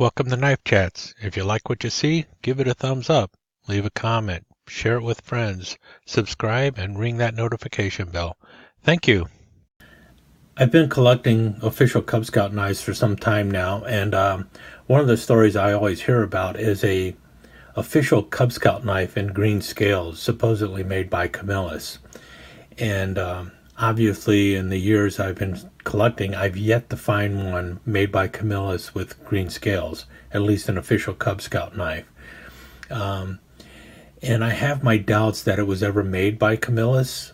Welcome to Knife Chats. If you like what you see, give it a thumbs up, leave a comment, share it with friends, subscribe, and ring that notification bell. Thank you. I've been collecting official Cub Scout knives for some time now, and one of the stories I always hear about is a official Cub Scout knife in green scales, supposedly made by Camillus. And obviously, in the years I've been collecting, I've yet to find one made by Camillus with green scales, at least an official Cub Scout knife. And I have my doubts that it was ever made by Camillus.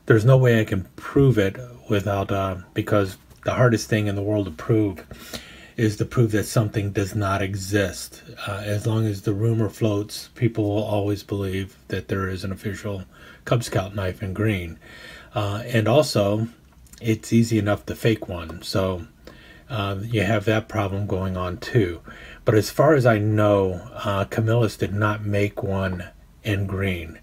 There's no way I can prove it without, because the hardest thing in the world to prove is to prove that something does not exist. As long as the rumor floats, people will always believe that there is an official Cub Scout knife in green. And also, it's easy enough to fake one, so you have that problem going on too. But as far as I know, Camillus did not make one in green.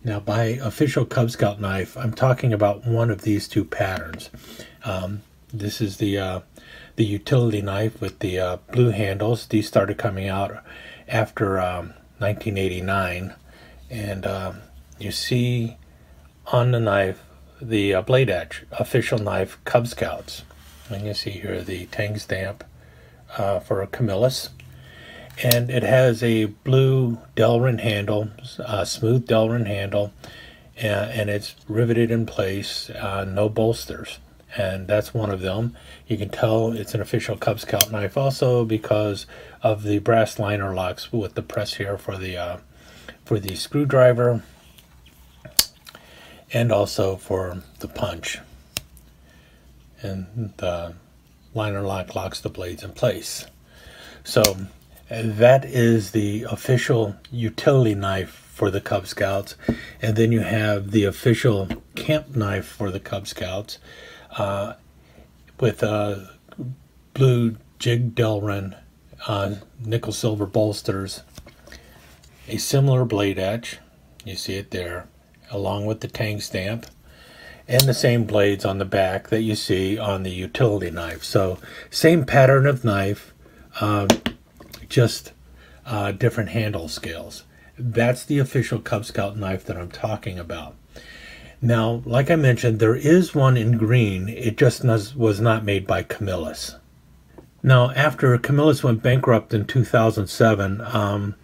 Now, by official Cub Scout knife, I'm talking about one of these two patterns. This is the utility knife with the blue handles. These started coming out after 1989, and you see on the knife the blade edge, official knife Cub Scouts. And you see here the tang stamp for Camillus. And it has a blue Delrin handle, smooth Delrin handle, and it's riveted in place, no bolsters. And that's one of them. You can tell it's an official Cub Scout knife also because of the brass liner locks with the press here for the screwdriver, and also for the punch. And the liner lock locks the blades in place. So that is the official utility knife for the Cub Scouts. And then you have the official camp knife for the Cub Scouts with blue jig Delrin nickel silver bolsters, a similar blade edge, you see it there, along with the tang stamp, and the same blades on the back that you see on the utility knife. So same pattern of knife, just different handle scales. That's the official Cub Scout knife that I'm talking about. Now, like I mentioned, there is one in green. It just was not made by Camillus. Now, after Camillus went bankrupt in 2007,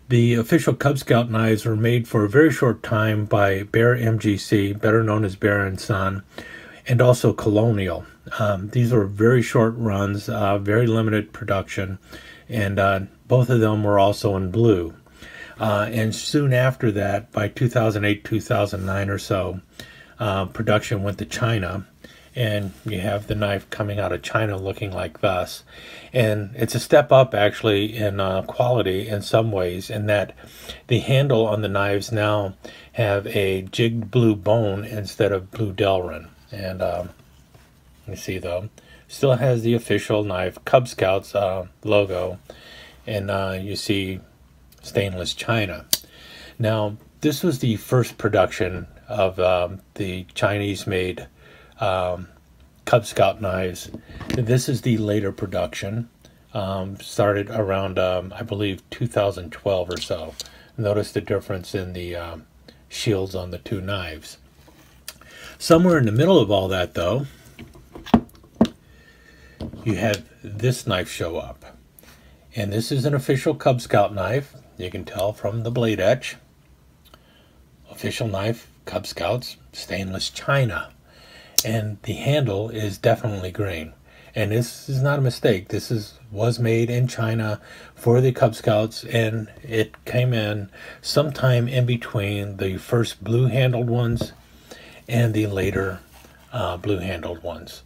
the official Cub Scout knives were made for a very short time by Bear MGC, better known as Bear & Son, and also Colonial. These were very short runs, very limited production, and both of them were also in blue. And soon after that, by 2008, 2009 or so, production went to China, and you have the knife coming out of China looking like this. And it's a step up actually in quality in some ways, in that the handle on the knives now have a jigged blue bone instead of blue Delrin. And you see though, still has the official knife Cub Scouts logo, and you see stainless china. Now, this was the first production of the Chinese-made Cub Scout knives. This is the later production, started around, I believe, 2012 or so. Notice the difference in the shields on the two knives. Somewhere in the middle of all that, though, you have this knife show up. And this is an official Cub Scout knife. You can tell from the blade edge. Official knife, Cub Scouts, stainless china. And the handle is definitely green. And this is not a mistake. This was made in China for the Cub Scouts, and it came in sometime in between the first blue-handled ones and the later blue-handled ones.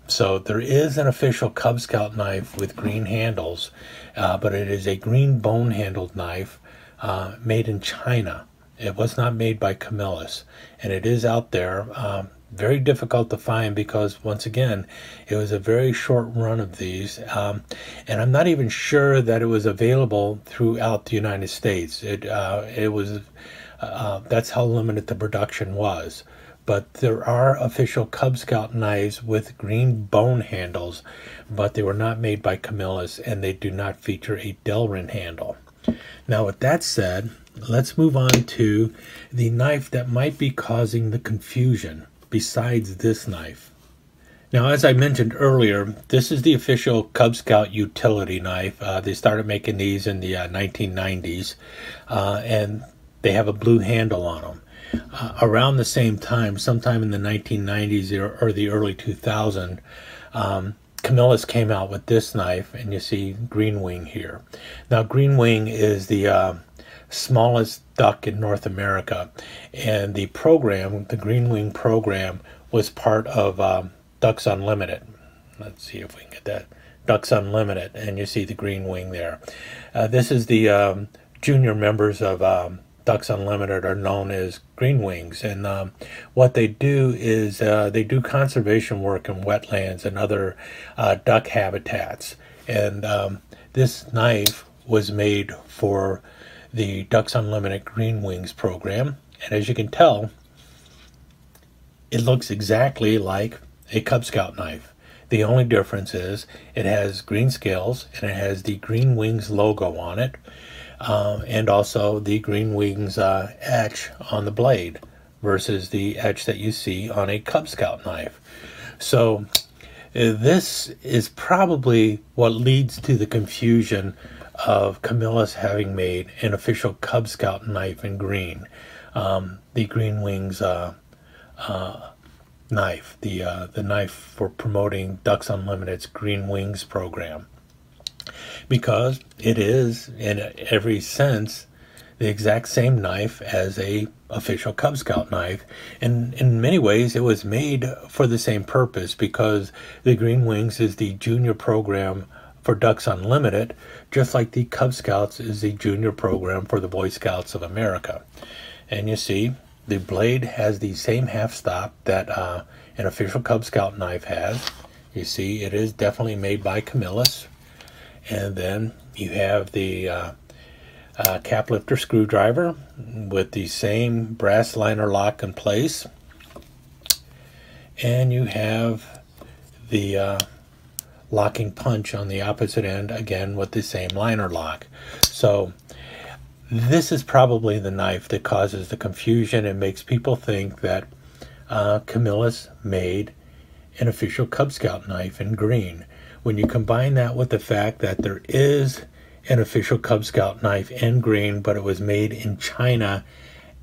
So there is an official Cub Scout knife with green handles, but it is a green bone-handled knife made in China. It was not made by Camillus, and it is out there. Very difficult to find because, once again, it was a very short run of these, and I'm not even sure that it was available throughout the United States. It was that's how limited the production was. but there are official Cub Scout knives with green bone handles, but they were not made by Camillus, and they do not feature a Delrin handle. Now, with that said, let's move on to the knife that might be causing the confusion besides this knife. Now, as I mentioned earlier, this is the official Cub Scout utility knife. They started making these in the 1990s, and they have a blue handle on them. Around the same time, sometime in the 1990s or the early 2000s, Camillus came out with this knife, and you see green wing here. Now, green wing is the smallest duck in North America, and the program, the green wing program, was part of Ducks Unlimited. Let's see if we can get that. Ducks Unlimited, and you see the green wing there. This is the junior members of Ducks Unlimited are known as green wings, and what they do is they do conservation work in wetlands and other duck habitats. And this knife was made for the Ducks Unlimited Green Wings program, and as you can tell, it looks exactly like a Cub Scout knife. The only difference is it has green scales and it has the Green Wings logo on it, and also the Green Wings etch on the blade versus the etch that you see on a Cub Scout knife. So this is probably what leads to the confusion of Camillus having made an official Cub Scout knife in green. The Green Wings knife, the knife for promoting Ducks Unlimited's Green Wings program, because it is in every sense the exact same knife as a official Cub Scout knife, and in many ways it was made for the same purpose, because the Green Wings is the junior program for Ducks Unlimited, just like the Cub Scouts is the junior program for the Boy Scouts of America. And you see the blade has the same half stop that an official Cub Scout knife has. You see it is definitely made by Camillus. And then you have the cap lifter screwdriver with the same brass liner lock in place. And you have the locking punch on the opposite end, again with the same liner lock. So this is probably the knife that causes the confusion and makes people think that Camillus made an official Cub Scout knife in green. When you combine that with the fact that there is an official Cub Scout knife in green, but it was made in China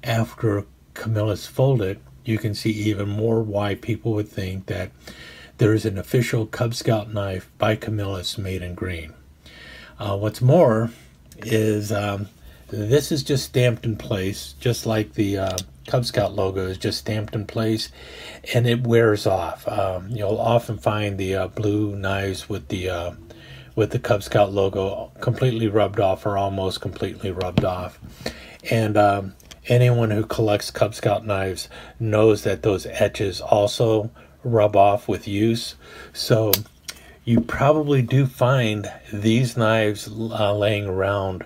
after Camillus folded, you can see even more why people would think that there is an official Cub Scout knife by Camillus made in green. What's more is this is just stamped in place, just like the Cub Scout logo is just stamped in place, and it wears off. You'll often find the blue knives with the Cub Scout logo completely rubbed off or almost completely rubbed off. And anyone who collects Cub Scout knives knows that those etches also rub off with use. So you probably do find these knives laying around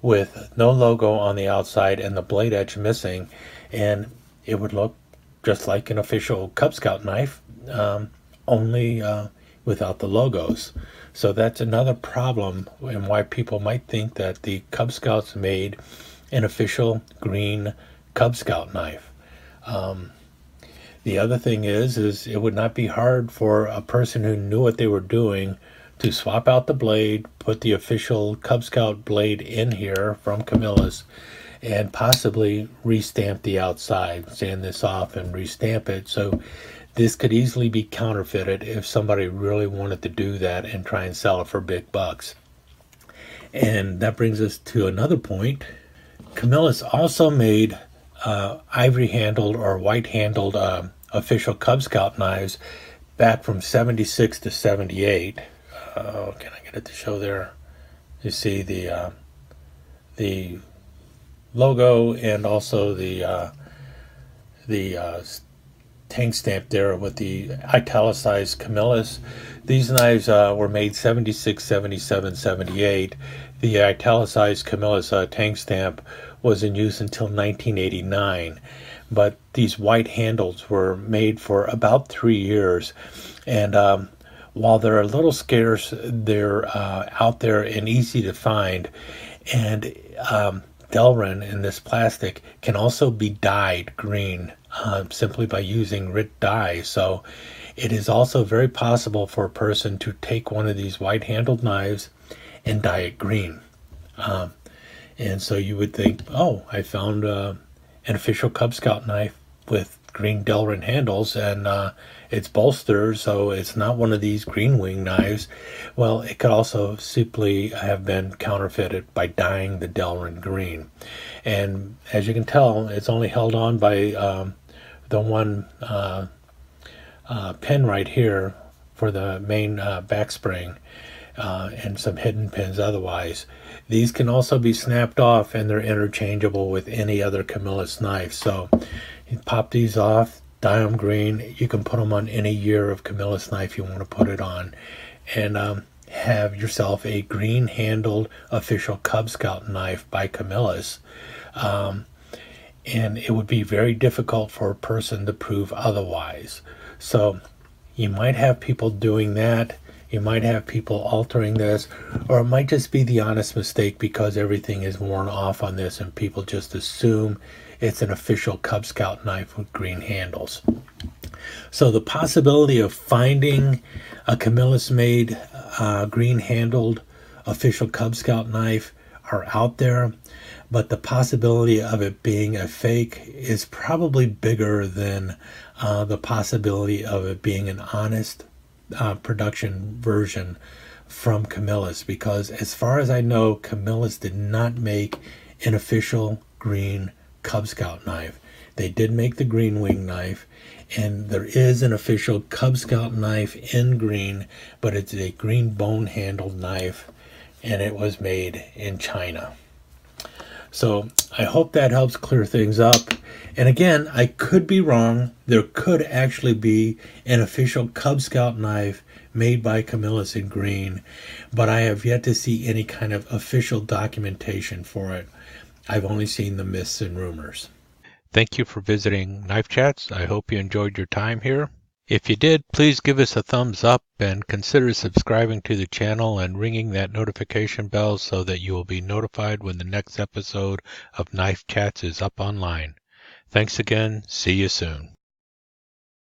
with no logo on the outside and the blade edge missing, and it would look just like an official Cub Scout knife, only without the logos. So that's another problem and why people might think that the Cub Scouts made an official green Cub Scout knife. The other thing is it would not be hard for a person who knew what they were doing to swap out the blade, put the official Cub Scout blade in here from Camillus, and possibly restamp the outside, sand this off and restamp it. So this could easily be counterfeited if somebody really wanted to do that and try and sell it for big bucks. And that brings us to another point. Camillus also made ivory handled or white handled official Cub Scout knives back from 76 to 78. Can I get it to show there? You see the logo and also the tank stamp there with the italicized Camillus. These knives were made 76, 77, 78. The italicized Camillus tank stamp was in use until 1989. but these white handles were made for about 3 years. And while they're a little scarce, they're out there and easy to find. And Delrin in this plastic can also be dyed green simply by using RIT dye. So it is also very possible for a person to take one of these white-handled knives and dye it green. And so you would think, oh, I found an official Cub Scout knife with green Delrin handles, and it's bolstered, so it's not one of these green wing knives. Well, it could also simply have been counterfeited by dyeing the Delrin green. And as you can tell, it's only held on by the one pin right here for the main back spring, and some hidden pins otherwise. These can also be snapped off, and they're interchangeable with any other Camillus knife. So you pop these off, dye them green. You can put them on any year of Camillus knife you want to put it on, and have yourself a green-handled official Cub Scout knife by Camillus. And it would be very difficult for a person to prove otherwise. So you might have people doing that. You might have people altering this, or it might just be the honest mistake because everything is worn off on this and people just assume it's an official Cub Scout knife with green handles. So the possibility of finding a Camillus-made green-handled official Cub Scout knife are out there, but the possibility of it being a fake is probably bigger than the possibility of it being an honest production version from Camillus, because as far as I know, Camillus did not make an official green Cub Scout knife. They did make the green wing knife, and there is an official Cub Scout knife in green, but it's a green bone handled knife, and it was made in China. So I hope that helps clear things up. And again, I could be wrong. There could actually be an official Cub Scout knife made by Camillus in green, but I have yet to see any kind of official documentation for it. I've only seen the myths and rumors. Thank you for visiting Knife Chats. I hope you enjoyed your time here. If you did, please give us a thumbs up and consider subscribing to the channel and ringing that notification bell so that you will be notified when the next episode of Knife Chats is up online. Thanks again. See you soon.